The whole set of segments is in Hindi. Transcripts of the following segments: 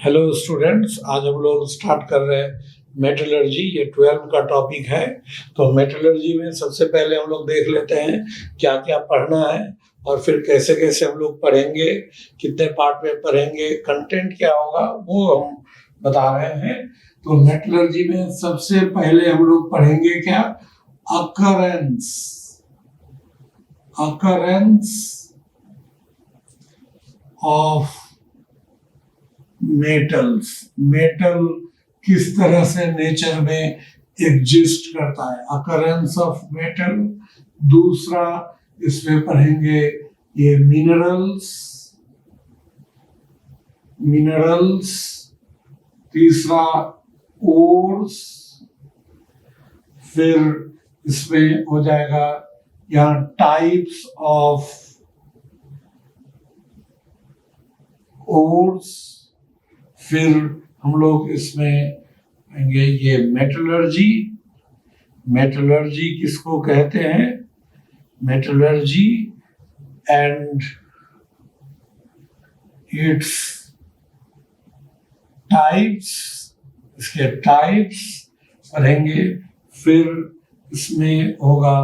हेलो स्टूडेंट्स, आज हम लोग स्टार्ट कर रहे हैं मेटलर्जी। ये 12 का टॉपिक है। तो मेटलर्जी में सबसे पहले हम लोग देख लेते हैं क्या क्या पढ़ना है और फिर कैसे कैसे हम लोग पढ़ेंगे, कितने पार्ट में पढ़ेंगे, कंटेंट क्या होगा वो हम बता रहे हैं। तो मेटलर्जी में सबसे पहले हम लोग पढ़ेंगे क्या, occurrence. Occurrence of metals. Metal किस तरह से नेचर में एग्जिस्ट करता है, अकरेंस ऑफ मेटल। दूसरा इसमें पढ़ेंगे ये मिनरल्स। तीसरा ओर्स। फिर इसमें हो जाएगा यहाँ टाइप्स ऑफ ओर्स। फिर हम लोग इसमें आएंगे ये मेटलर्जी। मेटलर्जी किसको कहते हैं, मेटलर्जी एंड इट्स टाइप्स, इसके टाइप्स पढ़ेंगे। फिर इसमें होगा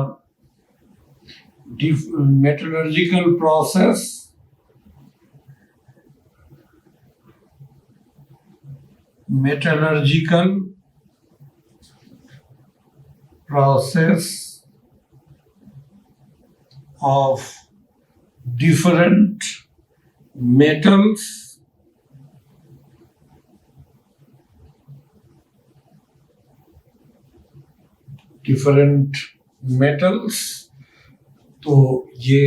metallurgical process, metallurgical process of different metals, तो ये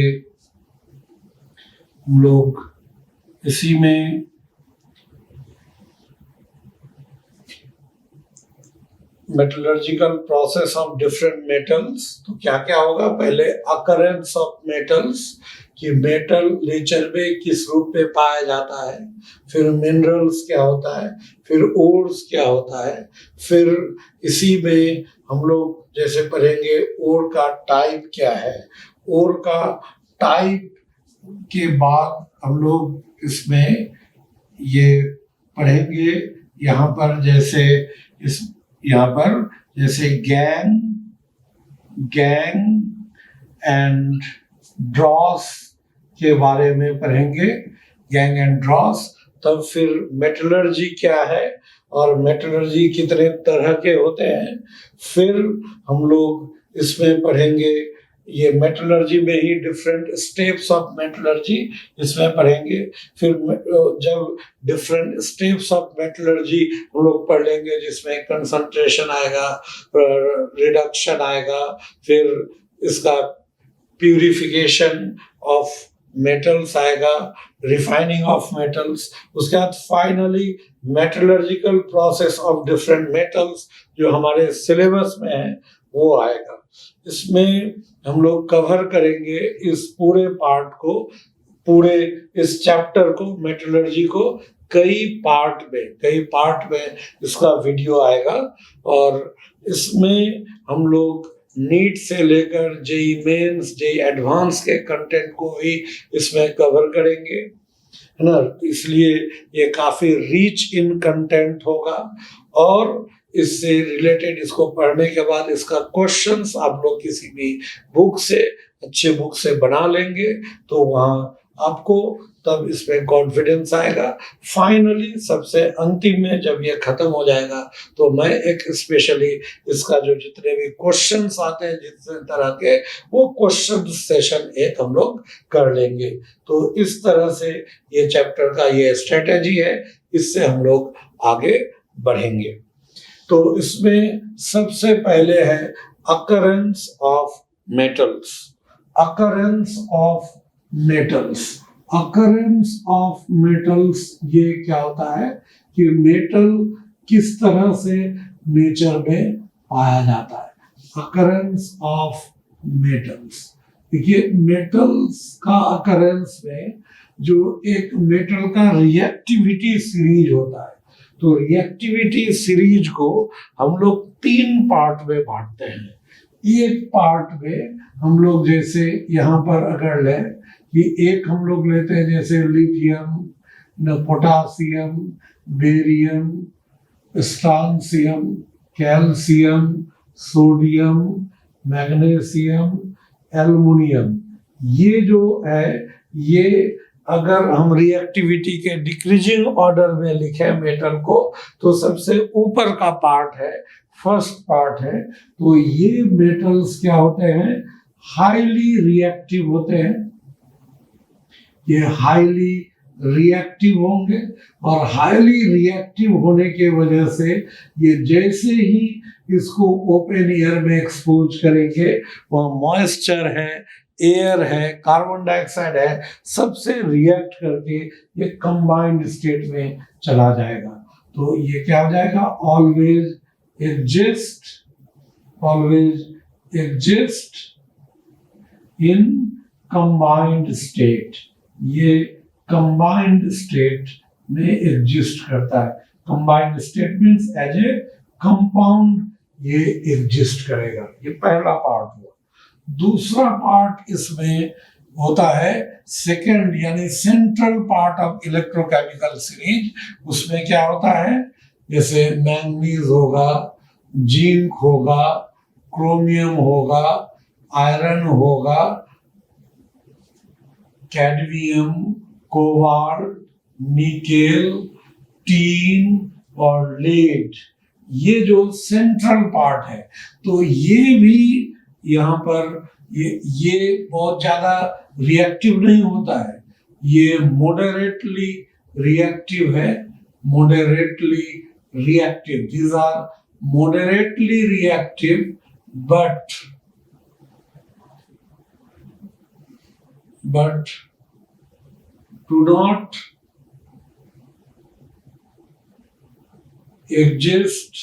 हम लोग इसी में metallurgical process of different metals. तो क्या क्या होगा, पहले अकरेंस ऑफ मेटल्स कि मेटल नेचर में किस रूप में पाया जाता है। फिर मिनरल्स क्या होता है, फिर ओर्स क्या होता है। फिर इसी में हम लोग जैसे पढ़ेंगे ओर का टाइप क्या है। ओर का टाइप के बाद हम लोग इसमें ये पढ़ेंगे यहाँ पर जैसे गैंग एंड ड्रॉस के बारे में पढ़ेंगे, गैंग एंड ड्रॉस। तब फिर मेटलर्जी क्या है और मेटलर्जी कितने तरह के होते हैं। फिर हम लोग इसमें पढ़ेंगे ये मेटलर्जी में ही डिफरेंट स्टेप्स ऑफ मेटलर्जी इसमें पढ़ेंगे। फिर जब डिफरेंट स्टेप्स ऑफ मेटलर्जी हम लोग पढ़ लेंगे जिसमें कंसंट्रेशन आएगा, रिडक्शन आएगा, फिर इसका प्यूरिफिकेशन ऑफ मेटल्स आएगा, रिफाइनिंग ऑफ मेटल्स, उसके बाद finally metallurgical process of different metals जो हमारे सिलेबस में है वो आएगा। इसमें हम लोग कवर करेंगे इस पूरे पार्ट को, पूरे इस चैप्टर को, मेटलर्जी को कई पार्ट में इसका वीडियो आएगा। और इसमें हम लोग नीट से लेकर जेई मेंस, जेई एडवांस के कंटेंट को भी इसमें कवर करेंगे, है ना। इसलिए ये काफी रिच इन कंटेंट होगा और इससे रिलेटेड इसको पढ़ने के बाद इसका क्वेश्चंस आप लोग किसी भी बुक से, अच्छे बुक से बना लेंगे तो वहाँ आपको तब इसमें कॉन्फिडेंस आएगा। फाइनली सबसे अंतिम में जब ये खत्म हो जाएगा तो मैं एक स्पेशली इसका जो जितने भी क्वेश्चंस आते हैं जितने तरह के, वो क्वेश्चन सेशन एक हम लोग कर लेंगे। तो इस तरह से ये चैप्टर का ये स्ट्रेटेजी है, इससे हम लोग आगे बढ़ेंगे। तो इसमें सबसे पहले है occurrence of metals. Occurrence of metals ये क्या होता है कि मेटल किस तरह से नेचर में पाया जाता है। अकरेंस ऑफ मेटल्स, देखिए मेटल्स का अकरेंस में जो एक मेटल का रिएक्टिविटी सीरीज होता है, तो रिएक्टिविटी सीरीज को हम लोग 3 पार्ट में बांटते हैं। एक पार्ट में हम लोग जैसे यहाँ पर अगर लें कि एक हम लोग लेते हैं जैसे lithium, potassium, barium, strontium, calcium, sodium, magnesium, aluminium. ये जो है, ये अगर हम रिएक्टिविटी के डिक्रीजिंग ऑर्डर में लिखें मेटल को, तो सबसे ऊपर का पार्ट है, फर्स्ट पार्ट है। तो ये मेटल्स क्या होते हैं? हाईली रिएक्टिव होते हैं। ये हाईली रिएक्टिव होंगे, और हाईली रिएक्टिव होने के वजह से ये जैसे ही इसको ओपन एयर में एक्सपोज करेंगे, वह मॉइस्चर है, एयर है, कार्बन डाइऑक्साइड है, सबसे रिएक्ट करके ये कंबाइंड स्टेट में चला जाएगा। तो ये क्या हो जाएगा? Always exist in combined state. ये कंबाइंड स्टेट में एग्जिस्ट करता है। Combined state means as a compound ये एग्जिस्ट करेगा। ये पहला पार्ट हुआ। दूसरा पार्ट इसमें होता है सेकंड, यानी central part of electrochemical series. उसमें क्या होता है? जैसे मैंगनीज होगा, जिंक होगा, क्रोमियम होगा, आयरन होगा, कैडमियम, कोबाल्ट, निकेल, टीन और लेड, ये जो सेंट्रल पार्ट है। तो ये भी यहाँ पर ये बहुत ज्यादा रिएक्टिव नहीं होता है, ये मॉडरेटली रिएक्टिव है। Moderately reactive, these are moderately reactive but do not exist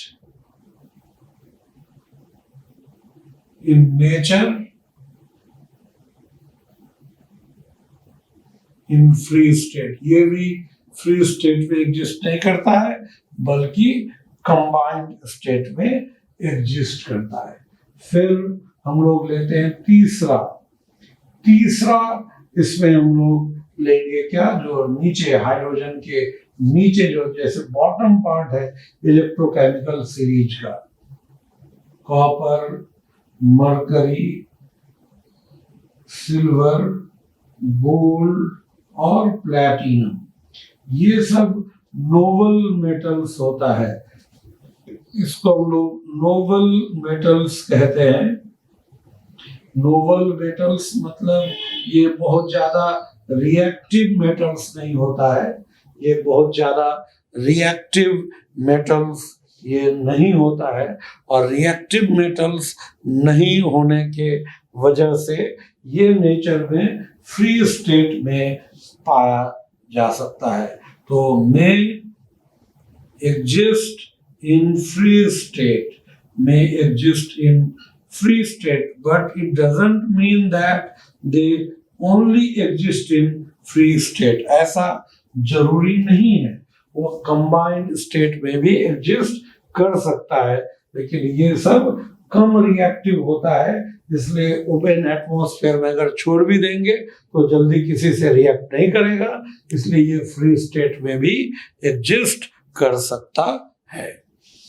in nature in free state। ये भी फ्री स्टेट में एग्जिस्ट नहीं करता है, बल्कि कंबाइंड स्टेट में एग्जिस्ट करता है। फिर हम लोग लेते हैं तीसरा इसमें हम लोग लेंगे क्या? जो नीचे हाइड्रोजन के नीचे जो जैसे बॉटम पार्ट है इलेक्ट्रोकेमिकल सीरीज का, कॉपर, मरकरी, सिल्वर, गोल्ड और प्लैटिनम, ये सब नोबल मेटल्स होता है। इसको हम लोग नोबल मेटल्स कहते हैं। नोबल मेटल्स मतलब ये बहुत ज्यादा रिएक्टिव मेटल्स नहीं होता है, ये बहुत ज्यादा रिएक्टिव मेटल्स ये नहीं होता है, और रिएक्टिव मेटल्स नहीं होने के वजह से ये नेचर में फ्री स्टेट में पाया जा सकता है। तो may exist in free state, may exist in free state, but it doesn't mean that they only exist in free state। ऐसा जरूरी नहीं है, वो कंबाइंड स्टेट में भी एग्जिस्ट कर सकता है, लेकिन ये सब कम रिएक्टिव होता है, इसलिए ओपन एटमॉस्फेयर में अगर छोड़ भी देंगे तो जल्दी किसी से रिएक्ट नहीं करेगा, इसलिए ये फ्री स्टेट में भी एग्जिस्ट कर सकता है।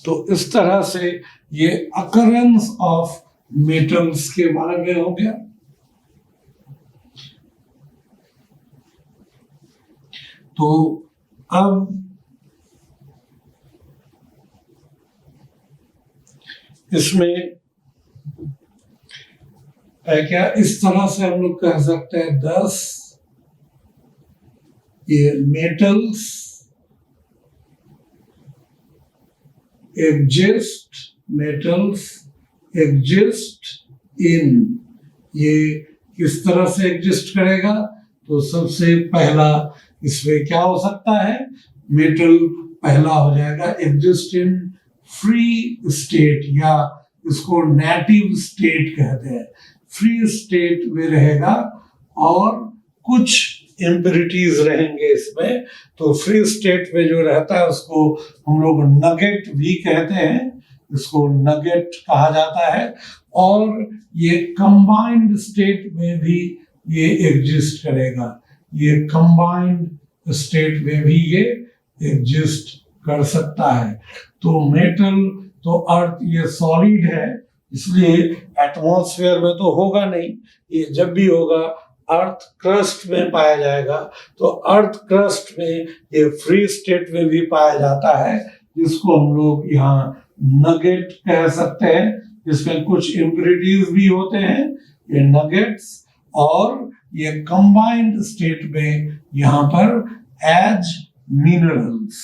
तो इस तरह से ये अकरेंस ऑफ मेटल्स के बारे में हो गया। तो अब इसमें क्या इस तरह से हम लोग कह सकते हैं 10 ये मेटल्स एग्जिस्ट इन, ये किस तरह से एग्जिस्ट करेगा? तो सबसे पहला इसमें क्या हो सकता है? मेटल पहला हो जाएगा एग्जिस्ट इन फ्री स्टेट, या इसको नेटिव स्टेट कहते हैं। फ्री स्टेट में रहेगा और कुछ इम्प्योरिटीज रहेंगे इसमें। तो फ्री स्टेट में जो रहता है उसको हम लोग नगेट भी कहते हैं, इसको नगेट कहा जाता है। और ये कंबाइंड स्टेट में भी ये एग्जिस्ट करेगा, ये कंबाइंड स्टेट में भी ये एग्जिस्ट कर सकता है। तो मेटल तो अर्थ ये सॉलिड है, इसलिए एटमॉस्फेयर में तो होगा नहीं, ये जब भी होगा अर्थ क्रस्ट में पाया जाएगा। तो अर्थ क्रस्ट में ये फ्री स्टेट में भी पाया जाता है, जिसको हम लोग यहाँ नगेट कह सकते हैं। इसमें कुछ इम्प्योरिटीज भी होते हैं, ये नगेट्स, और ये कंबाइंड स्टेट में यहाँ पर as minerals,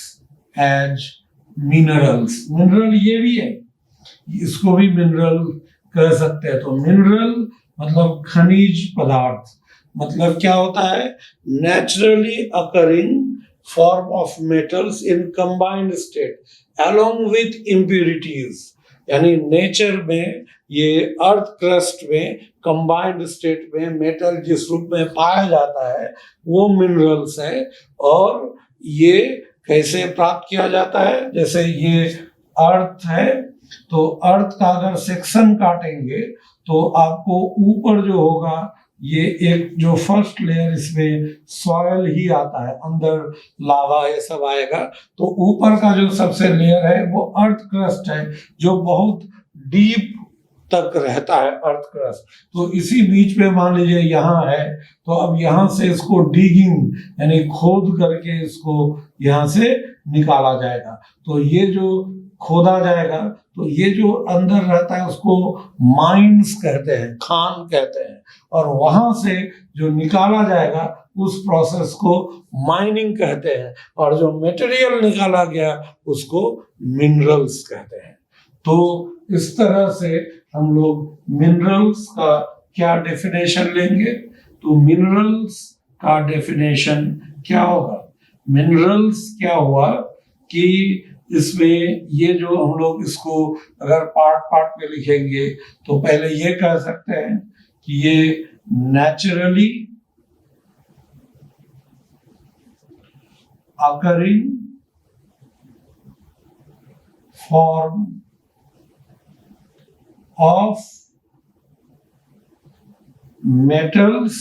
as minerals, mineral ये भी है, इसको भी मिनरल कह सकते हैं। तो मिनरल मतलब खनिज पदार्थ, मतलब क्या होता है, naturally occurring form of metals in combined state along with impurities. यानी नेचर में ये अर्थ क्रस्ट में कंबाइंड स्टेट में मेटल जिस रूप में पाया जाता है वो मिनरल्स है। और ये कैसे प्राप्त किया जाता है, जैसे ये अर्थ है, तो अर्थ का अगर सेक्शन काटेंगे तो आपको ऊपर जो होगा, ये एक जो फर्स्ट लेयर इसमें सॉयल ही आता है, अंदर लावा ये सब आएगा। तो ऊपर का जो सबसे लेयर है वो अर्थ क्रस्ट है, जो बहुत डीप तक रहता है अर्थ क्रस्ट। तो इसी बीच में मान लीजिए यहाँ है, तो अब यहाँ से इसको डिगिंग यानी खोद करके इसको यहाँ से निकाला जाएगा। तो ये जो खोदा जाएगा, तो ये जो अंदर रहता है उसको माइंस कहते हैं, खान कहते हैं, और वहां से जो निकाला जाएगा उस प्रोसेस को माइनिंग कहते हैं, और जो मटेरियल निकाला गया उसको मिनरल्स कहते हैं। तो इस तरह से हम लोग मिनरल्स का क्या डेफिनेशन लेंगे, तो मिनरल्स का डेफिनेशन क्या होगा, मिनरल्स क्या हुआ कि इसमें ये जो हम लोग इसको अगर पार्ट पार्ट में लिखेंगे तो पहले ये कह सकते हैं कि ये naturally occurring form of metals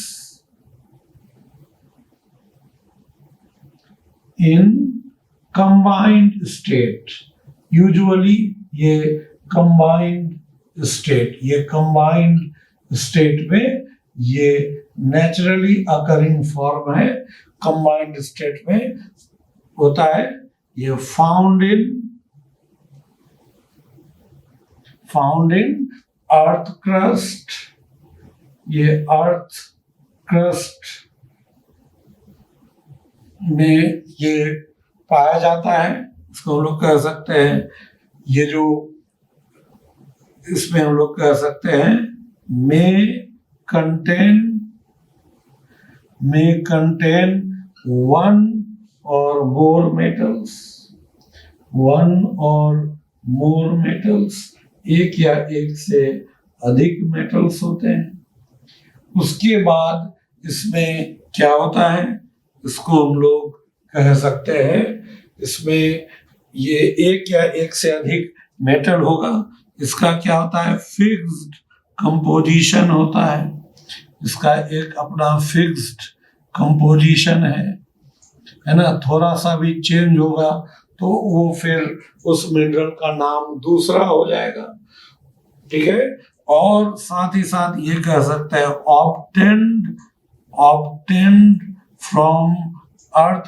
in combined state. Usually ये कंबाइंड स्टेट, ये कंबाइंड स्टेट में ये नेचुरली अकरिंग फॉर्म है, कंबाइंड स्टेट में होता है। ये फाउंड इन अर्थ क्रस्ट, ये अर्थ क्रस्ट में ये पाया जाता है। इसको हम लोग कह सकते हैं, ये जो इसमें हम लोग कह सकते हैं मे कंटेन वन और मोर मेटल्स, एक या एक से अधिक मेटल्स होते हैं। उसके बाद इसमें क्या होता है, इसको हम लोग कह सकते हैं, इसमें ये एक या एक से अधिक मेटल होगा, इसका क्या होता है, फिक्स्ड कंपोजिशन होता है, इसका एक अपना फिक्स्ड कंपोजिशन है ना। थोड़ा सा भी चेंज होगा तो वो फिर उस मिनरल का नाम दूसरा हो जाएगा, ठीक है। और साथ ही साथ ये कह सकते हैं obtained from earth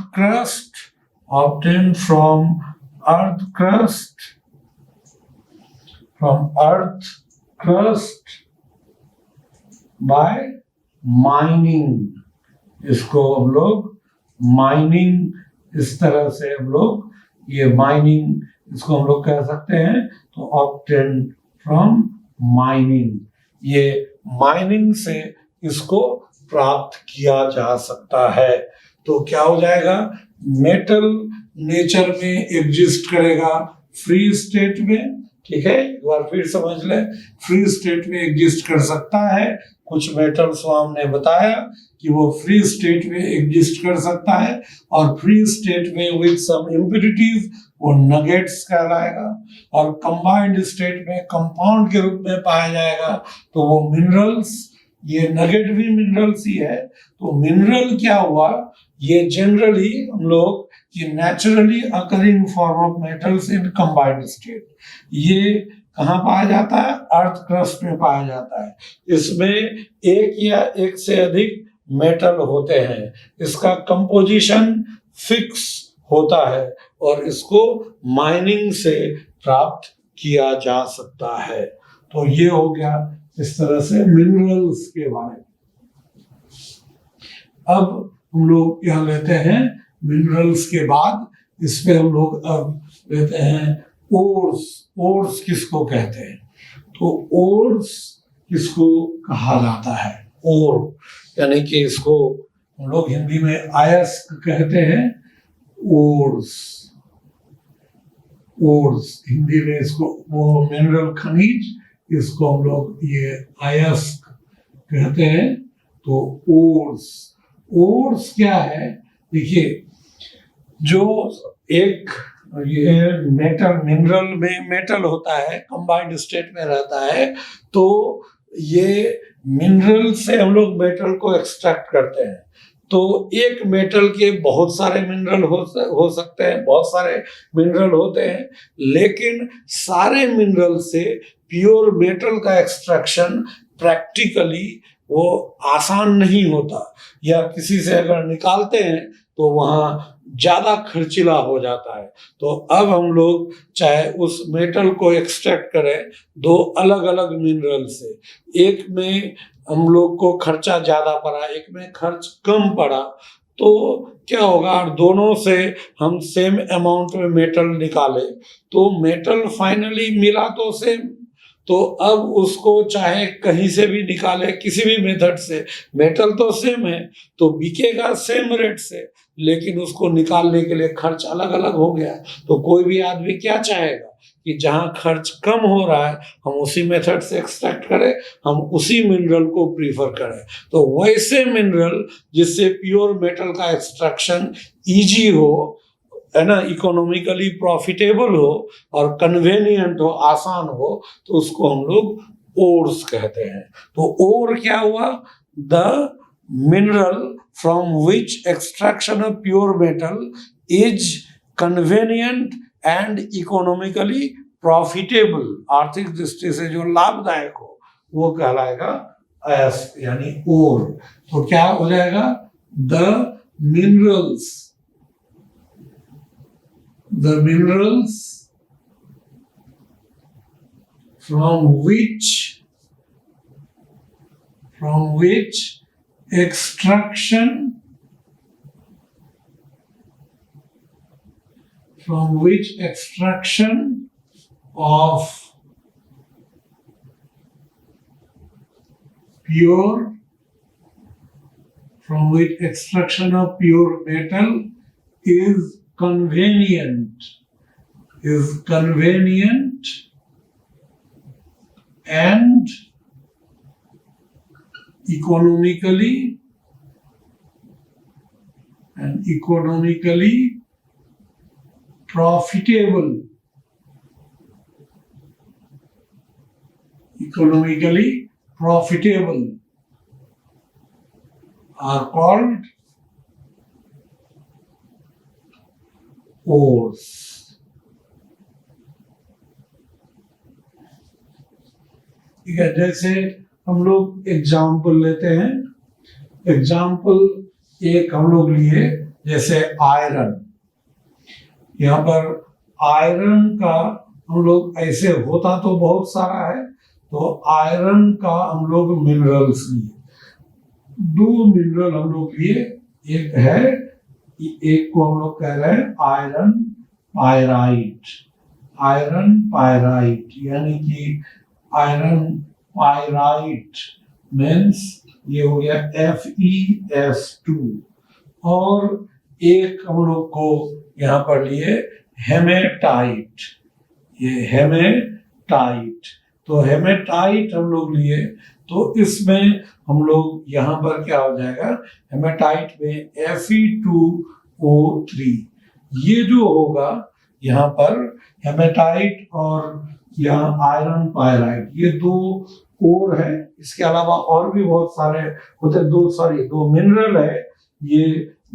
crust by mining. इसको हम लोग माइनिंग, इस तरह से हम लोग ये माइनिंग इसको हम लोग कह सकते हैं। तो ऑब्टेन फ्रॉम माइनिंग, ये माइनिंग से इसको प्राप्त किया जा सकता है। तो क्या हो जाएगा, मेटल नेचर में एग्जिस्ट करेगा फ्री स्टेट में, ठीक है। एक बार फिर समझ लें, फ्री स्टेट में एग्जिस्ट कर सकता है। कुछ मेटल्स को हमने बताया कि वो फ्री स्टेट में एग्जिस्ट कर सकता है, और फ्री स्टेट में विद सम इम्प्यूरिटीज वो नगेट्स कहलाएगा, और कंबाइंड स्टेट में कंपाउंड के रूप में पाया जाएगा तो वो मिनरल्स, ये नगेट भी मिनरल्स ही है। तो मिनरल क्या हुआ, ये जनरली हम लोग कि naturally occurring form of metals in combined state. ये कहाँ पाया जाता है? अर्थ क्रस्ट में पाया जाता है। इसमें एक या एक से अधिक मेटल होते हैं, इसका कंपोजिशन फिक्स होता है और इसको माइनिंग से प्राप्त किया जा सकता है। तो ये हो गया इस तरह से मिनरल्स के बारे में। अब हम लोग यहाँ लेते हैं मिनरल्स के बाद इस पे हम लोग अब लेते हैं ओर्स। ओर्स किसको कहते हैं? तो ओर्स किसको कहा जाता है? ओर यानी कि इसको हम लोग हिंदी में अयस्क कहते हैं। ओर्स, ओर्स हिंदी में इसको, वो मिनरल खनिज, इसको हम लोग ये अयस्क कहते हैं। तो ओर्स, ओर्स क्या है? देखिए, जो एक ये मेटल, मिनरल में मेटल होता है, कंबाइंड स्टेट में रहता है, तो ये मिनरल से हम लोग मेटल को एक्सट्रैक्ट करते हैं। तो एक मेटल के बहुत सारे मिनरल हो सकते हैं, बहुत सारे मिनरल होते हैं, लेकिन सारे मिनरल से प्योर मेटल का एक्सट्रैक्शन प्रैक्टिकली वो आसान नहीं होता, या किसी से अगर निकालते हैं तो वहाँ ज्यादा खर्चीला हो जाता है। तो अब हम लोग चाहे उस मेटल को एक्सट्रैक्ट करें दो अलग अलग मिनरल से, एक में हम लोग को खर्चा ज्यादा पड़ा, एक में खर्च कम पड़ा, तो क्या होगा? दोनों से हम सेम अमाउंट में मेटल निकाले तो मेटल फाइनली मिला तो सेम। तो अब उसको चाहे कहीं से भी निकाले, किसी भी मेथड से, मेटल तो सेम है तो बिकेगा सेम रेट से, लेकिन उसको निकालने के लिए खर्च अलग अलग हो गया। तो कोई भी आदमी क्या चाहेगा कि जहां खर्च कम हो रहा है हम उसी मेथड से एक्सट्रैक्ट करें, हम उसी मिनरल को प्रीफर करें। तो वैसे मिनरल जिससे प्योर मेटल का एक्सट्रैक्शन इजी हो, है ना, इकोनॉमिकली प्रॉफिटेबल हो और कन्वेनियंट हो, आसान हो, तो उसको हम लोग ओर्स कहते हैं। तो ओर क्या हुआ? The mineral from which extraction of pure metal is convenient and economically profitable, आर्थिक दृष्टि से जो लाभदायक हो वो कहलाएगा अयस्क यानी ओर। तो क्या हो जाएगा? The minerals, the minerals from which extraction of pure metal is convenient and economically profitable, are called ores। ठीक है, जैसे हम लोग एग्जाम्पल लेते हैं, एग्जाम्पल एक हम लोग लिए जैसे आयरन। यहाँ पर आयरन का हम लोग ऐसे होता तो बहुत सारा है, तो आयरन का हम लोग मिनरल्स लिए, दो मिनरल हम लोग लिए। एक है, एक को हम लोग कह रहे हैं आयरन पायराइट। आयरन पायराइट यानी कि आयरन पायराइट मीन्स ये हो गया FeS2। और एक हम लोग को यहाँ पर लिए हेमेटाइट, ये हेमेटाइट। तो हेमेटाइट हम लोग लिए, तो इसमें हम लोग यहाँ पर क्या हो जाएगा? हेमेटाइट में Fe2O3। ये जो होगा यहाँ पर हेमेटाइट और यहाँ आयरन पायराइट, ये दो ओर है। इसके अलावा और भी बहुत सारे होते, दो मिनरल है। ये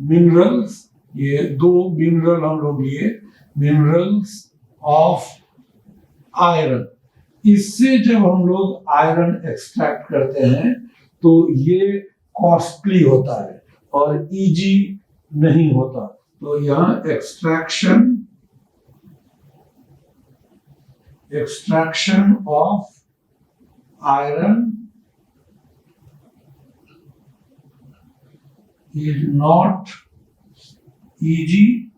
मिनरल्स ये दो मिनरल हम लोग लिए, मिनरल्स ऑफ आयरन। इससे जब हम लोग आयरन एक्सट्रैक्ट करते हैं तो ये कॉस्टली होता है और इजी नहीं होता। तो यहाँ extraction of iron is not easy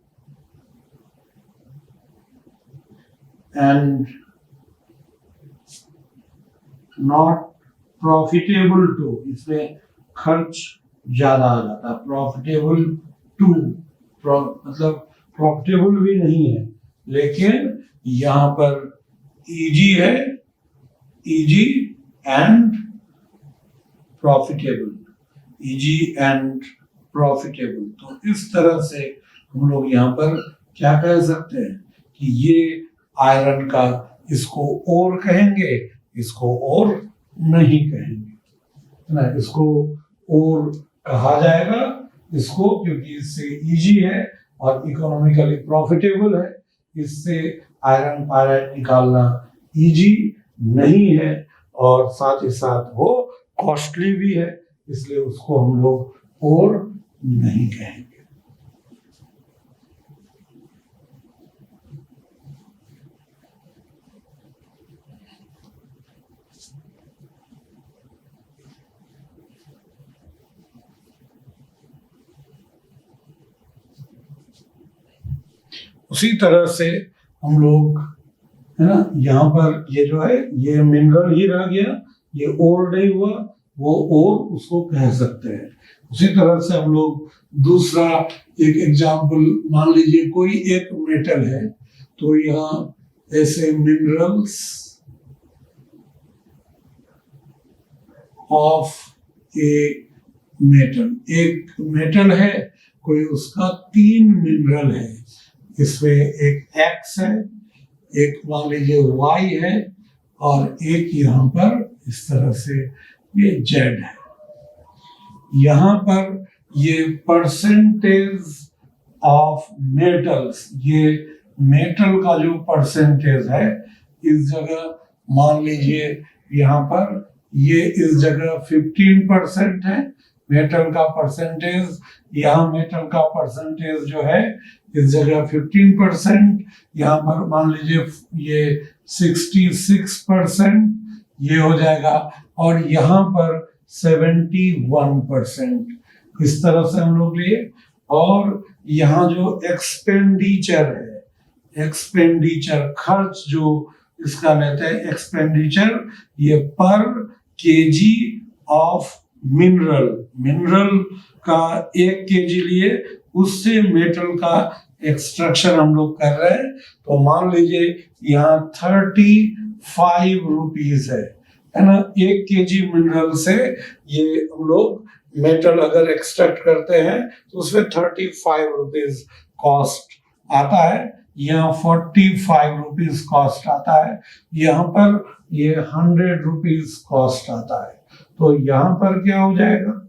and not profitable too। इसमें खर्च ज्यादा आ जाता है। प्रॉफिटेबल टू मतलब प्रॉफिटेबल भी नहीं है, लेकिन यहाँ पर इजी है, easy and profitable, easy and profitable. तो इस तरह से हम लोग यहाँ पर क्या कह सकते हैं कि ये आयरन का, इसको और कहेंगे, इसको और नहीं कहेंगे ना, इसको और कहा जाएगा इसको, क्योंकि इससे इजी है और इकोनॉमिकली प्रॉफिटेबल है। इससे आयरन पायराइट निकालना इजी नहीं है और साथ ही साथ वो कॉस्टली भी है, इसलिए उसको हम लोग और नहीं कहेंगे। उसी तरह से हम लोग, है ना, यहाँ पर ये जो है ये मिनरल ही रह गया, ये और नहीं हुआ, वो और उसको कह सकते हैं। उसी तरह से हम लोग दूसरा एक एग्जाम्पल मान लीजिए, कोई एक मेटल है, तो यहाँ ऐसे मिनरल्स ऑफ ए मेटल, एक मेटल है कोई, उसका 3 मिनरल है, इसमें एक X है, एक मान लीजिए Y है और एक यहाँ पर इस तरह से ये Z है। यहाँ पर ये परसेंटेज ऑफ मेटल्स, ये मेटल का जो परसेंटेज है, इस जगह मान लीजिए यहाँ पर ये इस जगह 15% है मेटल का परसेंटेज, यहाँ मेटल का परसेंटेज जो है इस जगह 15%, यहाँ पर मान लीजिए ये 66% ये हो जाएगा, और यहाँ पर 71%। इस तरह से हम लोग लिए। और यहाँ जो एक्सपेंडिचर है, एक्सपेंडिचर खर्च जो इसका लेते हैं, एक्सपेंडिचर ये पर केजी ऑफ मिनरल, मिनरल का 1 केजी लिए, उससे मेटल का एक्सट्रैक्शन हम लोग कर रहे हैं, तो मान लीजिए यहाँ 35 रुपीज है ना, 1 केजी मिनरल से ये हम लोग मेटल अगर एक्सट्रैक्ट करते हैं तो उसमें 35 रुपीज कॉस्ट आता है, यहाँ 45 रुपीज कॉस्ट आता है, यहाँ पर ये 100 रुपीज कॉस्ट आता है। तो यहाँ पर क्या हो जाएगा,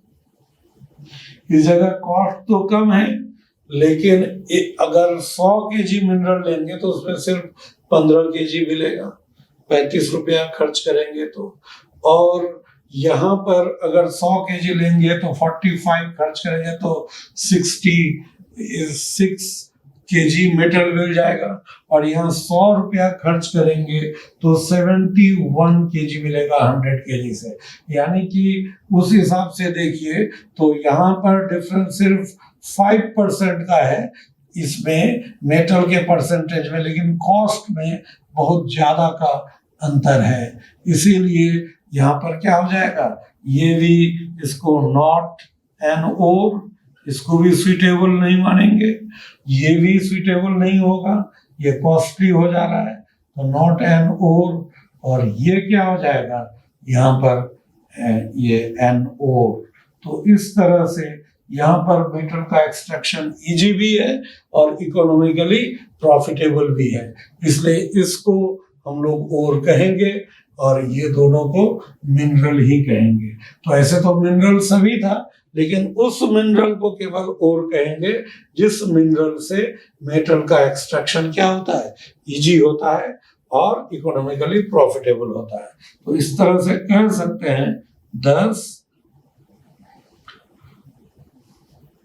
इस जगह कॉस्ट तो कम है, लेकिन अगर 100 केजी मिनरल लेंगे तो उसमें सिर्फ 15 केजी मिलेगा, 35 रुपया खर्च करेंगे तो। और यहाँ पर अगर 100 केजी लेंगे तो 45 खर्च करेंगे तो 66 केजी मेटल मिल जाएगा, और यहाँ 100 रुपया खर्च करेंगे तो 71 केजी मिलेगा 100 केजी से। यानी कि उस हिसाब से देखिए तो यहाँ पर डिफरेंस सिर्फ 5% का है इसमें मेटल के परसेंटेज में, लेकिन कॉस्ट में बहुत ज्यादा का अंतर है। इसीलिए यहाँ पर क्या हो जाएगा, ये भी इसको नॉट एन और, इसको भी सुइटेबल नहीं मानेंगे, ये भी सुइटेबल नहीं होगा, ये कॉस्टली हो जा रहा है, तो नॉट एन और ये क्या हो जाएगा यहाँ पर ये एन और। तो इस तरह से यहाँ पर मेटल का एक्सट्रैक्शन इजी भी है और इकोनॉमिकली प्रॉफिटेबल भी है, इसलिए इसको हम लोग और कहेंगे और ये दोनों को मिनरल ही कहेंगे। तो ऐसे तो मिनरल सभी था, लेकिन उस मिनरल को केवल ओर कहेंगे जिस मिनरल से मेटल का एक्सट्रैक्शन क्या होता है, इजी होता है और इकोनॉमिकली प्रॉफिटेबल होता है। तो इस तरह से कह सकते हैं, thus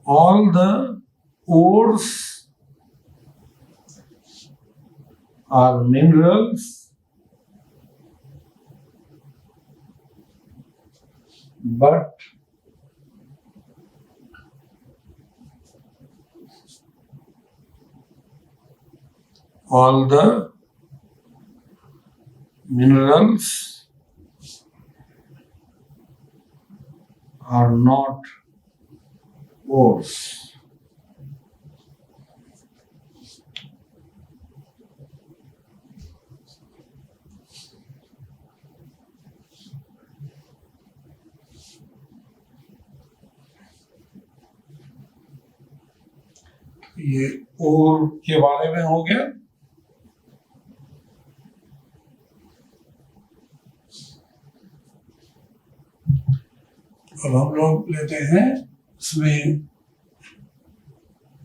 all the ores are minerals but all the minerals are not ores. ये और के बारे में हो गया। अब हम लोग लेते हैं इसमें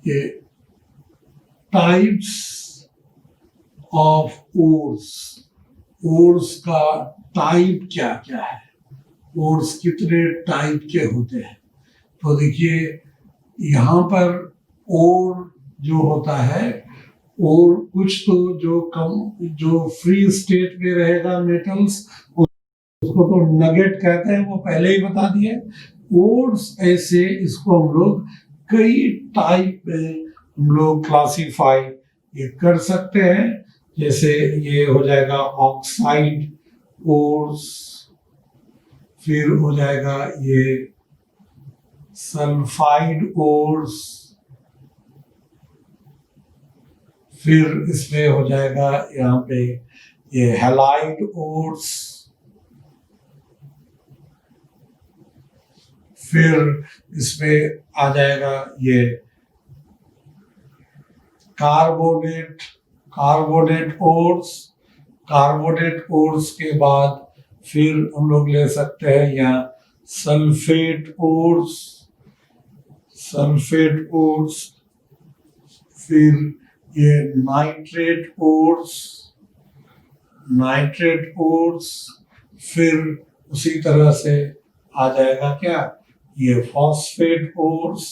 ये टाइप्स ऑफ ओर्स। ओर्स का टाइप क्या क्या है, ओर्स कितने टाइप के होते हैं। तो देखिए यहाँ पर ओर जो होता है, और कुछ तो जो फ्री स्टेट में रहेगा मेटल्स, उसको तो नगेट कहते हैं, वो पहले ही बता दिए। ओर्स ऐसे, इसको हम लोग कई टाइप में हम लोग क्लासीफाई ये कर सकते हैं। जैसे ये हो जाएगा ऑक्साइड ओर्स, फिर हो जाएगा ये सल्फाइड ओर्स, फिर इसमें हो जाएगा यहाँ पे ये हैलाइड ओर्स, फिर इसमें आ जाएगा ये कार्बोनेट ओर्स। कार्बोनेट ओर्स के बाद फिर हम लोग ले सकते हैं यहाँ सल्फेट ओर्स, फिर ये नाइट्रेट ओर्स, फिर उसी तरह से आ जाएगा क्या ये फॉस्फेट ओर्स।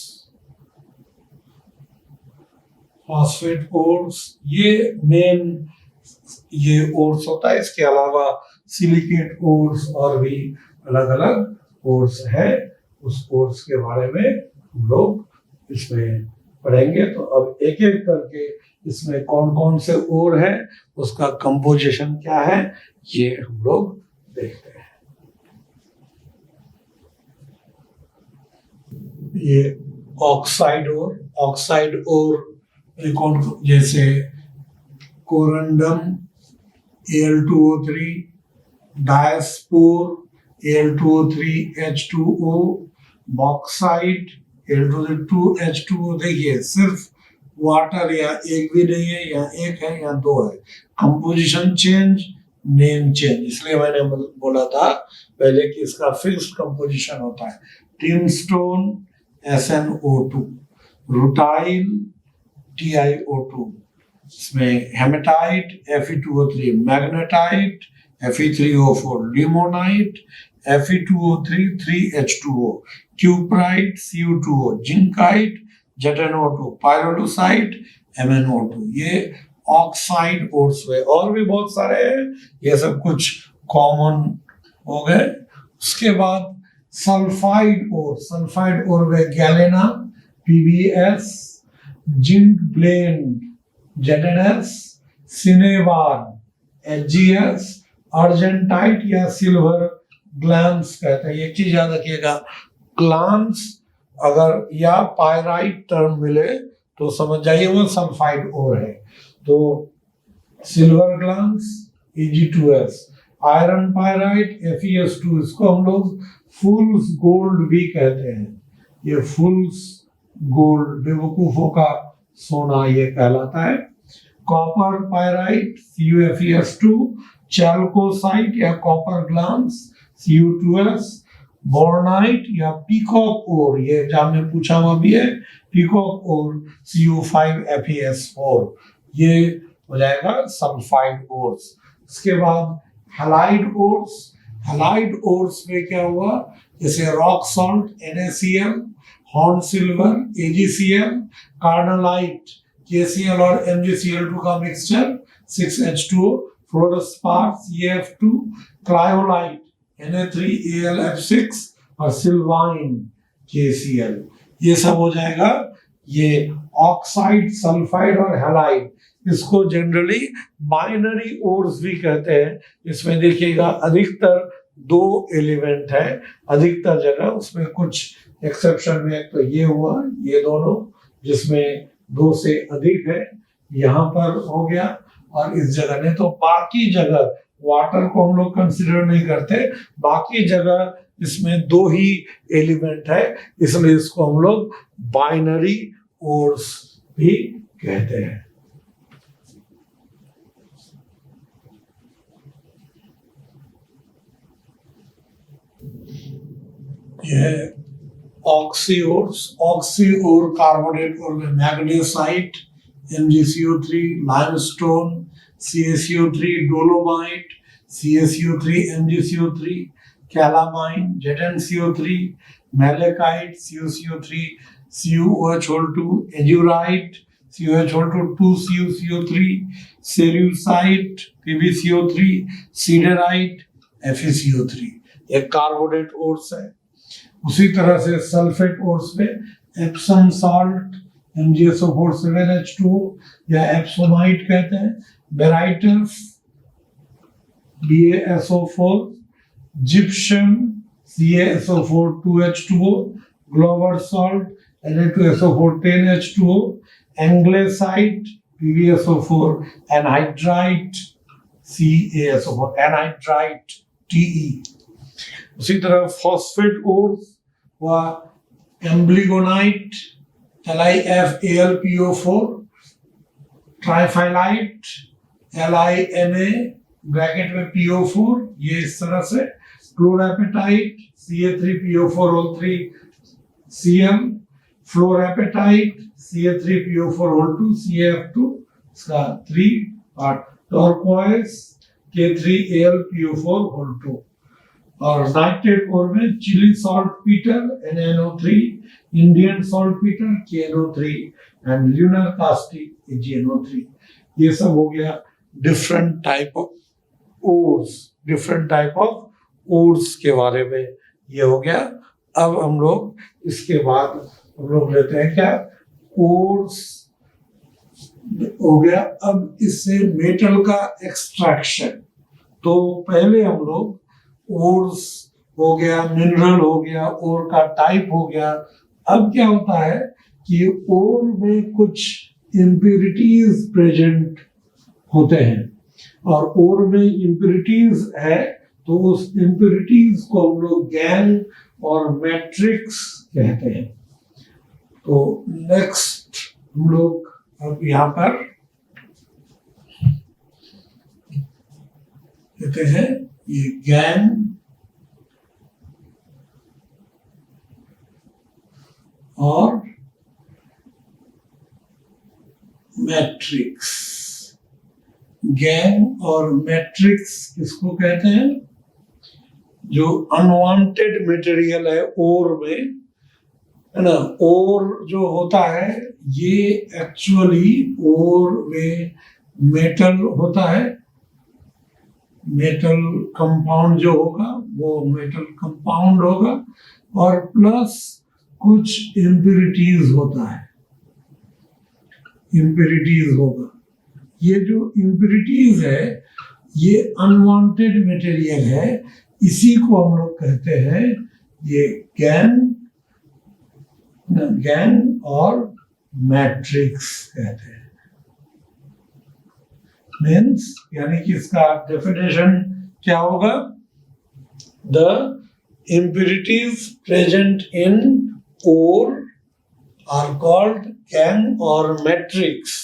ये मेन ये ओर्स होता है। इसके अलावा सिलिकेट ओर्स और भी अलग अलग ओर्स है। उस ओर्स के बारे में हम लोग इसमें पढ़ेंगे। तो अब एक एक करके इसमें कौन कौन से ओर है, उसका कंपोजिशन क्या है, ये हम लोग देखते हैं। ये ऑक्साइड ओर कौन, जैसे corundum Al2O3, diaspore Al2O3H2O, bauxite Al2O2H2O। देखिए सिर्फ वाटर या एक भी नहीं है, या एक है या दो है। कंपोजिशन चेंज, नेम चेंज, इसलिए मैंने बोला था पहले कि इसका फिक्स्ड कंपोजिशन होता है। टिनस्टोन SnO2, रुटाइल TiO2, इसमें hematite Fe2O3, magnetite Fe3O4, limonite Fe2O3 3H2O, cuprite Cu2O, zincite ZnO2, pyrolusite MnO2। ये ऑक्साइड ओर्स हुए, और भी बहुत सारे हैं, ये सब कुछ कॉमन हो गए। उसके बाद सल्फाइड ओर में galena PbS, zinc blende ZnS, सिनेवार HgS, argentite या सिल्वर ग्लांस कहते हैं। एक चीज याद रखिएगा, ग्लांस अगर या पायराइट टर्म मिले तो समझ जाइए वो सल्फाइड ओर है। तो silver glance Ag2S, iron pyrite FeS2, इसको हम लोग फुल्स गोल्ड भी कहते हैं। ये फुल्स गोल्ड, बेवकूफों का सोना, ये कहलाता है। कॉपर पायराइट CuFeS2, चैल्कोसाइट या कॉपर ग्लांस Cu2S, बोर्नाइट या पीकॉक ओर, ये एग्जाम में पूछा हुआ भी है, पीकॉक ओर CO5FeS4, ये हो जाएगा सल्फाइड ओर्स। इसके बाद हैलाइड ओर्स, हैलाइड ओर्स में क्या हुआ, जैसे rock salt NaCl, horn silver AgCl, कार्नलाइट KCl और MgCl2 का mixture 6H2O, फ्लोरोस्पार CF2, cryolite Na3AlF6 और सिल्वाइन KCl, ये सब हो जाएगा। ये ऑक्साइड, सल्फाइड और हैलाइड, इसको जनरली बाइनरी ओर्स भी कहते हैं। इसमें देखिएगा अधिकतर 2 एलिमेंट है अधिकतर जगह, उसमें कुछ एक्सेप्शन में, तो ये हुआ, ये दोनों जिसमें 2 से अधिक है, यहाँ पर हो गया, और इस जगह ने, तो बाकी जगह वाटर को हम लोग कंसिडर नहीं करते, बाकी जगह इसमें 2 ही एलिमेंट है, इसलिए इसको हम लोग बाइनरी ओर्स भी कहते हैं। यह ऑक्सीओर्स, ऑक्सीओर कार्बोनेट और में magnesite MgCO3, limestone CaCO3, dolomite CaCO3 MgCO3, calamine ZnCO3, malachite CuCO3 CuOH2, एजुराइट CuOH2 2CuCO3, सेल्यूसाइट PbCO3, सीडराइट FeCO3, ये कार्बोनेट ओर्स है। उसी तरह से सल्फेट ओर्स में एप्सम सॉल्ट MgSO4 7H2 या एप्सोमाइट कहते हैं, बेराइटस BaSO4, gypsum CaSO4 2H2O, Glauber salt Na2SO4 10H2O, एंग्लेसाइट PbSO4, anhydrite CaSO4, anhydrite TE। उसी तरह फॉस्फेट ओर्स व एम्ब्लिगोनाइट LiFAlPO4, ट्राइफाइलाइट LiNa ब्रैकेट में PO4, ये इस तरह से, क्लोरापेटाइट Ca3PO4 Cl, fluorapatite Ca3PO4 CF2 इसका 3 और टर्कोइज K3AlPO4 और नाइट्रेट ओर में Chile saltpetre NaNO3, Indian saltpetre KNO3 and lunar caustic AgNO3। ये सब हो गया different type of ores, different type of ores के बारे में ये हो गया। अब हम लोग इसके बाद हम लोग लेते हैं क्या, ओर्स हो गया। अब इससे मेटल का एक्सट्रैक्शन, तो पहले हम लोग ओर्स हो गया, मिनरल हो गया, ओर का टाइप हो गया। अब क्या होता है कि ओर में कुछ इम्प्यूरिटीज प्रेजेंट होते हैं, और ओर में इम्प्यूरिटीज है तो उस इम्प्यूरिटीज को हम लोग गैंग और मैट्रिक्स कहते हैं। तो नेक्स्ट हम लोग अब यहाँ पर कहते हैं ये गैंग और मैट्रिक्स। गैंग और मैट्रिक्स किसको कहते हैं, जो अनवांटेड मटेरियल है ओर में, है ना। ओर जो होता है ये एक्चुअली ओर में मेटल होता है, मेटल कंपाउंड जो होगा वो मेटल कंपाउंड होगा, और प्लस कुछ इम्प्यूरिटीज होता है, इम्प्यूरिटीज होगा। ये जो इम्प्यूरिटीज है ये अनवांटेड मटेरियल है, इसी को हम लोग कहते हैं ये गैंग और मैट्रिक्स कहते हैं। मीन्स यानी कि इसका डेफिनेशन क्या होगा, the impurities present in ore are called gangue और matrix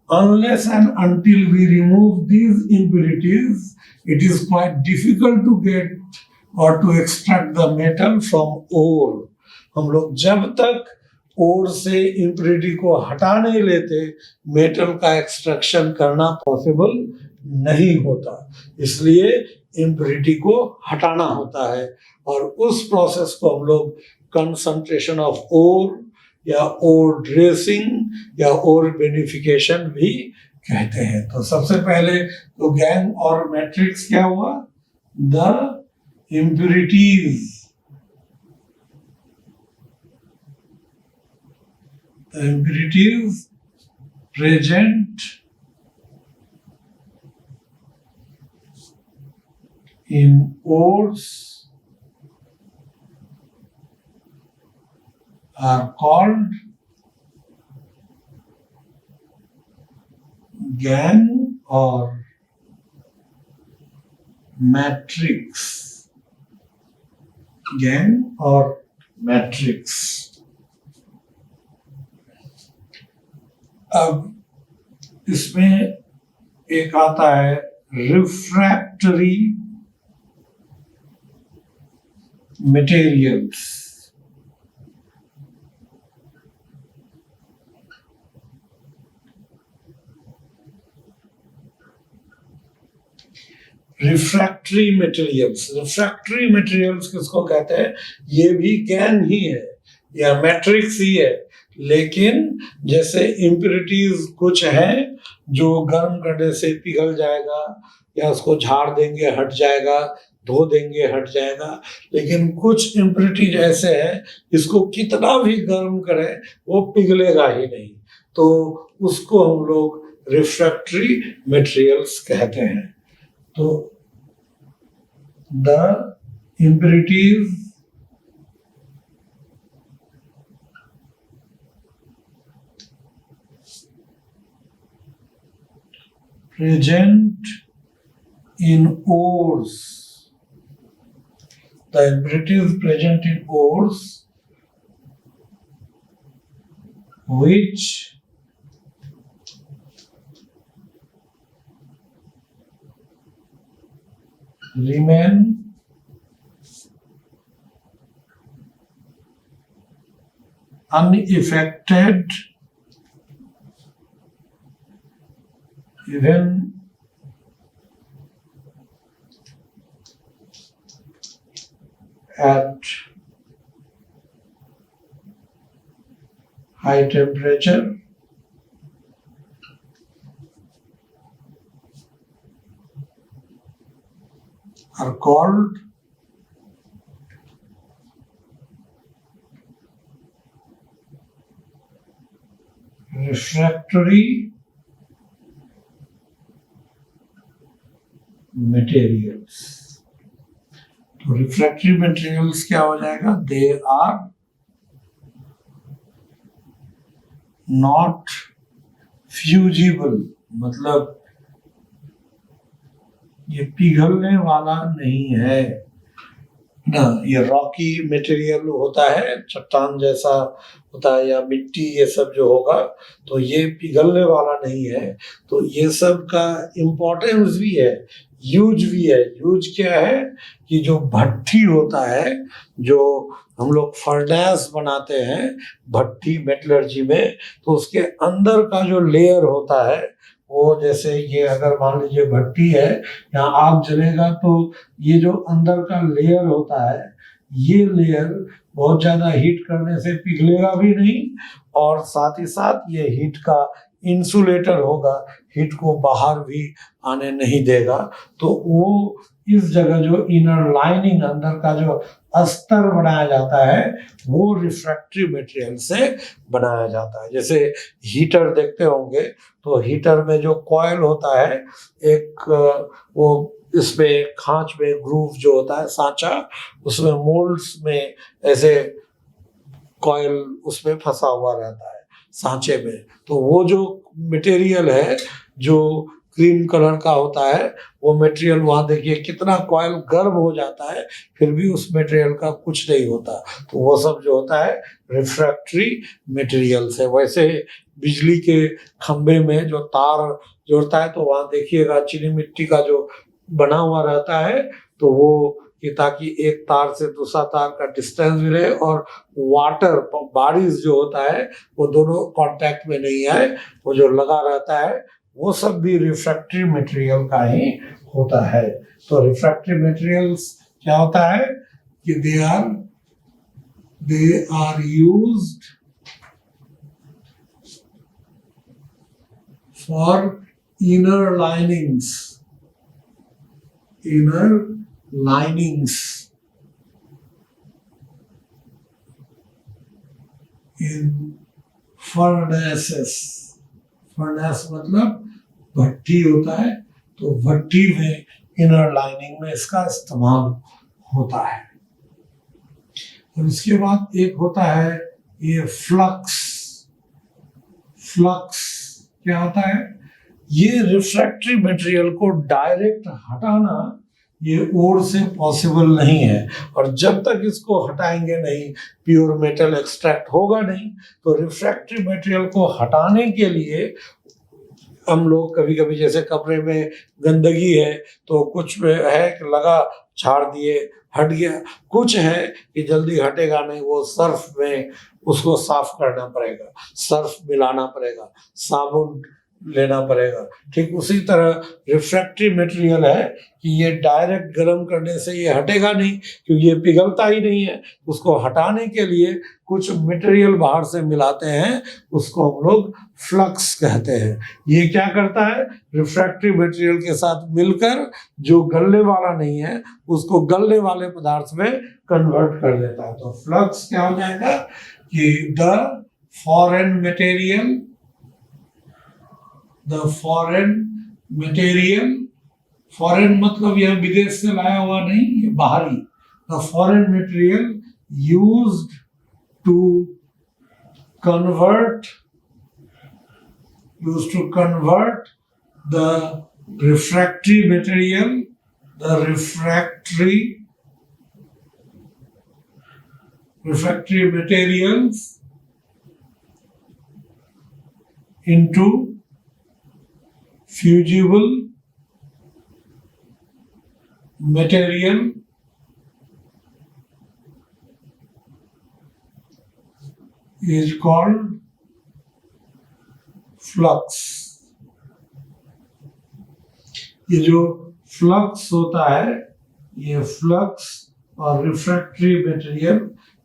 unless and until we remove these impurities, it is quite difficult to get और to extract the metal from ore. हम लोग जब तक ओर से इम्प्योरिटी को हटा नहीं लेते मेटल का एक्सट्रैक्शन करना पॉसिबल नहीं होता। इसलिए इम्प्योरिटी को हटाना होता है और उस प्रोसेस को हम लोग कंसंट्रेशन ऑफ ओर या ओर ड्रेसिंग या ओर बेनिफिकेशन भी कहते हैं। तो सबसे पहले तो गैंग और मैट्रिक्स क्या हुआ? The impurities present in ores are called gangue or matrix। Gang और मैट्रिक्स। अब इसमें एक आता है रिफ्रैक्टरी मटेरियल्स। रिफ्रैक्टरी मटेरियल्स किसको कहते हैं? ये भी गैंग ही है या मैट्रिक्स ही है, लेकिन जैसे इम्प्योरिटीज कुछ है जो गर्म करने से पिघल जाएगा या उसको झाड़ देंगे हट जाएगा, धो देंगे हट जाएगा, लेकिन कुछ इम्प्योरिटीज ऐसे हैं इसको कितना भी गर्म करें वो पिघलेगा ही नहीं, तो उसको हम लोग रिफ्रैक्टरी मटेरियल्स कहते हैं। तो the impurities present in ores, the impurities present in ores which remain unaffected even at high temperature are called refractory materials। तो रिफ्रैक्टरी मटेरियल्स क्या हो जाएगा? दे आर नॉट फ्यूजिबल, मतलब ये पिघलने वाला नहीं है ना। ये रॉकी मटेरियल होता है, चट्टान जैसा होता है या मिट्टी, ये सब जो होगा तो ये पिघलने वाला नहीं है। तो ये सब का इम्पोर्टेंस भी है, यूज भी है। यूज क्या है कि जो भट्ठी होता है, जो हम लोग फर्नेस बनाते हैं भट्ठी मेटलर्जी में, तो उसके अंदर का जो लेयर होता है वो, जैसे ये अगर मान लीजिए भट्टी है, यहाँ आग जलेगा तो ये जो अंदर का लेयर होता है, ये लेयर बहुत ज्यादा हीट करने से पिघलेगा भी नहीं और साथ ही साथ ये हीट का इंसुलेटर होगा, हीट को बाहर भी आने नहीं देगा। तो वो इस जगह जो इनर लाइनिंग, अंदर का जो अस्तर बनाया जाता है वो रिफ्रैक्टरी मटेरियल से बनाया जाता है। जैसे हीटर देखते होंगे तो हीटर में जो कॉइल होता है, एक वो इसमें खांच में ग्रूव जो होता है सांचा, उसमें मोल्ड्स में ऐसे कॉइल उसमें फंसा हुआ रहता है सांचे में। तो वो जो मटेरियल है जो क्रीम कलर का होता है, वो मटेरियल वहाँ देखिए कितना कॉइल गर्म हो जाता है फिर भी उस मटेरियल का कुछ नहीं होता। तो वो सब जो होता है रिफ्रैक्टरी मटेरियल्स है। वैसे बिजली के खंभे में जो तार जोड़ता है तो वहाँ देखिएगा चीनी मिट्टी का जो बना हुआ रहता है, तो वो कि ताकि एक तार से दूसरा तार का डिस्टेंस भी रहे और वाटर बारिश जो होता है वो दोनों कांटेक्ट में नहीं आए, वो जो लगा रहता है वो सब भी रिफ्रैक्टरी मटेरियल का ही होता है। तो रिफ्रैक्टरी मटेरियल्स क्या होता है कि they are used for inner linings in furnaces। फर्नेस मतलब भट्टी होता है, तो भट्टी में इनर लाइनिंग में इसका इस्तेमाल होता है। और इसके बाद एक होता है ये फ्लक्स। फ्लक्स क्या होता है? ये रिफ्रैक्टरी मटेरियल को डायरेक्ट हटाना ये ओर से पॉसिबल नहीं है, और जब तक इसको हटाएंगे नहीं प्योर मेटल एक्सट्रैक्ट होगा नहीं। तो रिफ्रैक्टरी मटेरियल को हटाने के लिए हम लोग कभी कभी जैसे कपड़े में गंदगी है तो कुछ में है कि लगा झाड़ दिए हट गया, कुछ है कि जल्दी हटेगा नहीं, वो सर्फ में उसको साफ करना पड़ेगा, सर्फ मिलाना पड़ेगा, साबुन लेना पड़ेगा। ठीक उसी तरह रिफ्रैक्टरी मटेरियल है कि ये डायरेक्ट गर्म करने से ये हटेगा नहीं, क्योंकि ये पिघलता ही नहीं है। उसको हटाने के लिए कुछ मटेरियल बाहर से मिलाते हैं, उसको हम लोग फ्लक्स कहते हैं। ये क्या करता है? रिफ्रैक्टरी मटेरियल के साथ मिलकर जो गलने वाला नहीं है उसको गलने वाले पदार्थ में कन्वर्ट कर देता है। तो फ्लक्स क्या हो जाएगा कि द फॉरेन मटेरियल, फॉरेन मतलब यह विदेश से लाया हुआ नहीं, ये बाहरी। The foreign material used to convert the refractory materials into fusible material is called flux। ये जो फ्लक्स होता है, ये फ्लक्स और रिफ्रैक्टरी मटेरियल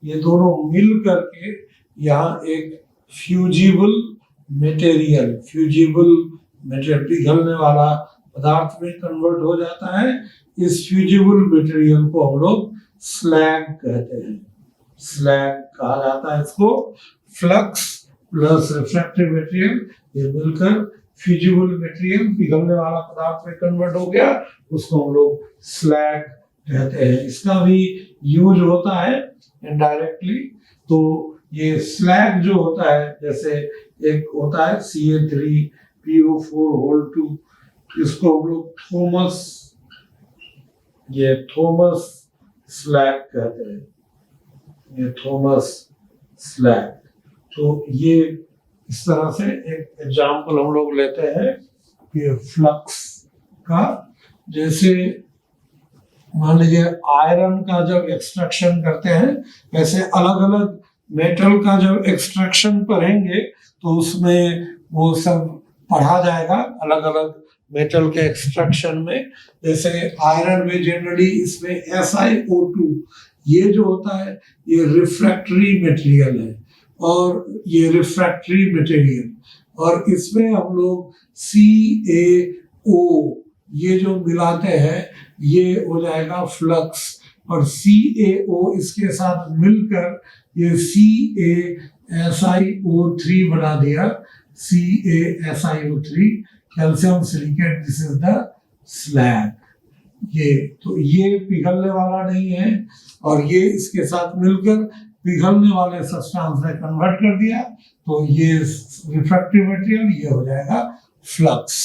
ये दोनों मिल करके यहाँ एक फ्यूजिबल मटेरियल पिघलने वाला पदार्थ में कन्वर्ट हो जाता है। इस फ्यूजिबल मटेरियल को हम लोग स्लैग कहते हैं, स्लैग कहा जाता है इसको। फ्लक्स प्लस रिफ्रैक्टरी मटेरियल ये मिलकर फ्यूजिबल मटेरियल पिघलने वाला पदार्थ में कन्वर्ट हो गया, उसको हम लोग स्लैग कहते हैं। इसका भी यूज होता है इनडायरेक्टली। तो ये स्लैग जो होता है, जैसे एक होता है CA3PO4 इसको हम लोग थॉमस स्लैग कहते हैं, ये थॉमस स्लैग। तो ये इस तरह से एक एग्जाम्पल हम लोग लेते हैं ये फ्लक्स का। जैसे मान लीजिए आयरन का जब एक्सट्रैक्शन करते हैं, वैसे अलग अलग मेटल का जब एक्सट्रैक्शन करेंगे तो उसमें वो सब पढ़ा जाएगा अलग अलग मेटल के एक्सट्रैक्शन में। जैसे आयरन में जनरली इसमें SiO2 ये जो होता है ये रिफ्रैक्टरी मटेरियल है, और ये रिफ्रैक्टरी मटेरियल, और इसमें हम लोग CaO ये जो मिलाते हैं ये हो जाएगा फ्लक्स, और CaO इसके साथ मिलकर ये CaSiO3 बना दिया, CaSiO3 calcium silicate, this is the slag. ये पिघलने वाला नहीं है, और ये इसके साथ मिलकर पिघलने वाले सब्सटेंस में कन्वर्ट कर दिया, तो ये रिफ्रैक्टरी मटेरियल ये हो जाएगा फ्लक्स।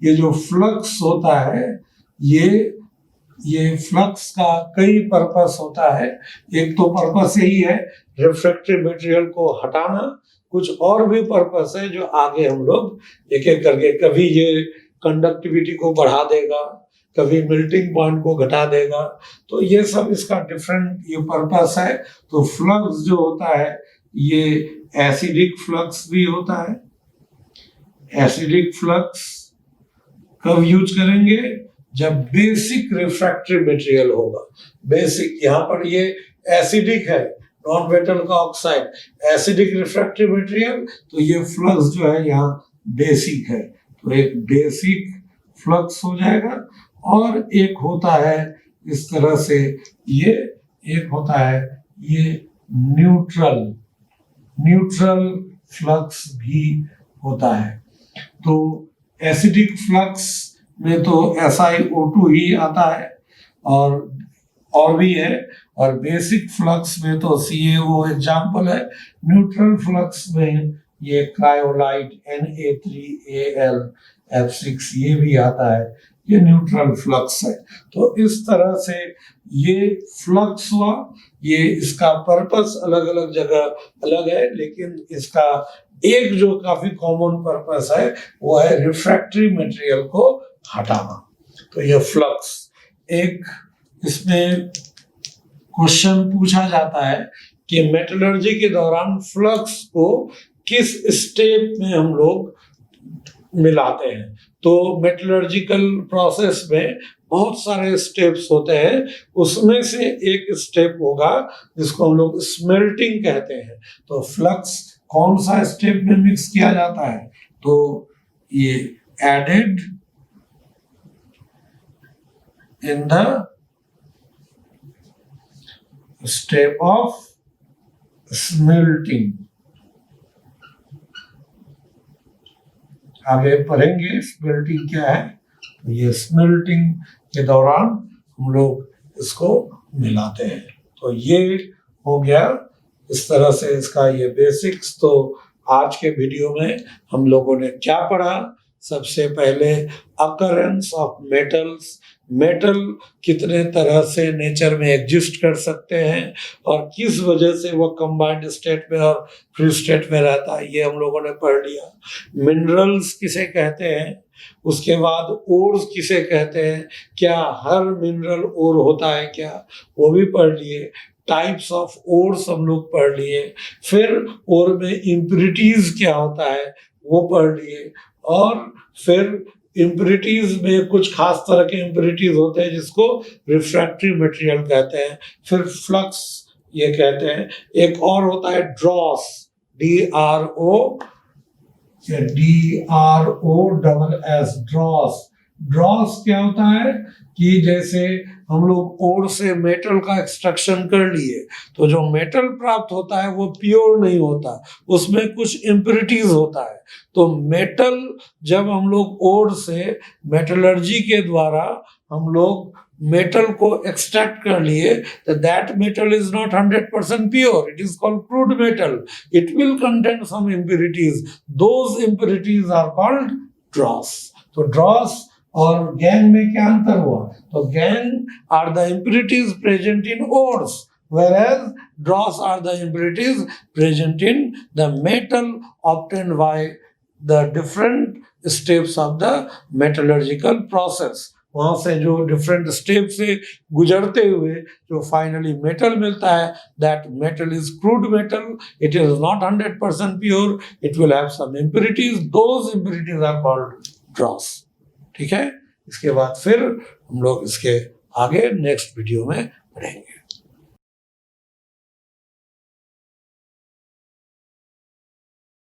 ये जो फ्लक्स होता है ये फ्लक्स का कई पर्पस होता है। एक तो पर्पस यही है रिफ्रैक्टरी मटेरियल को हटाना, कुछ और भी पर्पस है जो आगे हम लोग एक एक करके, कभी ये कंडक्टिविटी को बढ़ा देगा, कभी मेल्टिंग पॉइंट को घटा देगा। तो ये सब इसका डिफरेंट ये पर्पस है। तो फ्लक्स जो होता है ये एसिडिक फ्लक्स भी होता है। एसिडिक फ्लक्स कब यूज करेंगे? जब बेसिक रिफ्रैक्टरी मटेरियल होगा। बेसिक, यहाँ पर ये एसिडिक है, नॉन मेटल का ऑक्साइड, एसिडिक रिफ्रैक्टरी मटेरियल, तो ये फ्लक्स जो है यहाँ बेसिक है। तो एक बेसिक फ्लक्स हो जाएगा और एक होता है इस तरह से, ये एक होता है ये न्यूट्रल फ्लक्स भी होता है। तो एसिडिक फ्लक्स में तो SiO2 ही आता है और भी है, और बेसिक फ्लक्स में तो CaO एग्जाम्पल है। न्यूट्रल फ्लक्स में ये क्रायोलाइट Na3Al ये भी आता है, ये न्यूट्रल फ्लक्स है। तो इस तरह से ये फ्लक्स हुआ। ये इसका पर्पस अलग अलग जगह अलग है, लेकिन इसका एक जो काफी कॉमन पर्पस है वो है रिफ्रैक्टरी मटेरियल को हटाना। तो ये फ्लक्स एक, इसमें क्वेश्चन पूछा जाता है कि मेटलर्जी के दौरान फ्लक्स को किस स्टेप में हम लोग मिलाते हैं। तो मेटलर्जिकल प्रोसेस में बहुत सारे स्टेप्स होते हैं, उसमें से एक स्टेप होगा जिसको हम लोग स्मेल्टिंग कहते हैं। तो फ्लक्स कौन सा स्टेप में मिक्स किया जाता है? तो ये added in the step of smelting. आगे पढ़ेंगे स्मेल्टिंग क्या है। तो ये स्मेल्टिंग के दौरान हम लोग इसको मिलाते हैं। तो ये हो गया इस तरह से इसका ये बेसिक्स। तो आज के वीडियो में हम लोगों ने क्या पढ़ा? सबसे पहले अकरेंस ऑफ मेटल्स, मेटल कितने तरह से नेचर में एग्जिस्ट कर सकते हैं और किस वजह से वो कंबाइंड स्टेट में और फ्री स्टेट में रहता है, ये हम लोगों ने पढ़ लिया। मिनरल्स किसे कहते हैं, उसके बाद ओर्स किसे कहते हैं, क्या हर मिनरल ओर होता है क्या, वो भी पढ़ लिए। टाइप्स ऑफ ओर्स हम लोग पढ़ लिए। फिर ओर में इम्प्योरिटीज क्या होता है वो पढ़ लिए। और फिर इम्प्योरिटीज में कुछ खास तरह के इम्प्योरिटीज होते हैं जिसको रिफ्रैक्टरी मटेरियल कहते हैं। फिर फ्लक्स ये कहते हैं। एक और होता है ड्रॉस, DROSS, ड्रॉस। ड्रॉस क्या होता है कि जैसे हम लोग ओर से मेटल का एक्सट्रैक्शन कर लिए तो जो मेटल प्राप्त होता है वो प्योर नहीं होता, उसमें कुछ इम्प्योरिटीज होता है। तो मेटल जब हम लोग ओर से मेटलर्जी के द्वारा हम लोग मेटल को एक्सट्रैक्ट कर लिए तो that metal is not 100% pure, it is called crude metal, it will contain some impurities, those impurities are called dross. तो ड्रॉस और गैंग में क्या अंतर हुआ? तो gangue are the impurities present in ores, whereas dross are the impurities present in the metal obtained by the different steps of the metallurgical process. वहां से जो डिफरेंट स्टेप से गुजरते हुए जो फाइनली मेटल मिलता है, that metal is crude metal, it is not 100% pure, it will have some impurities, those impurities are called dross। ठीक है, इसके बाद फिर हम लोग इसके आगे नेक्स्ट वीडियो में पढ़ेंगे।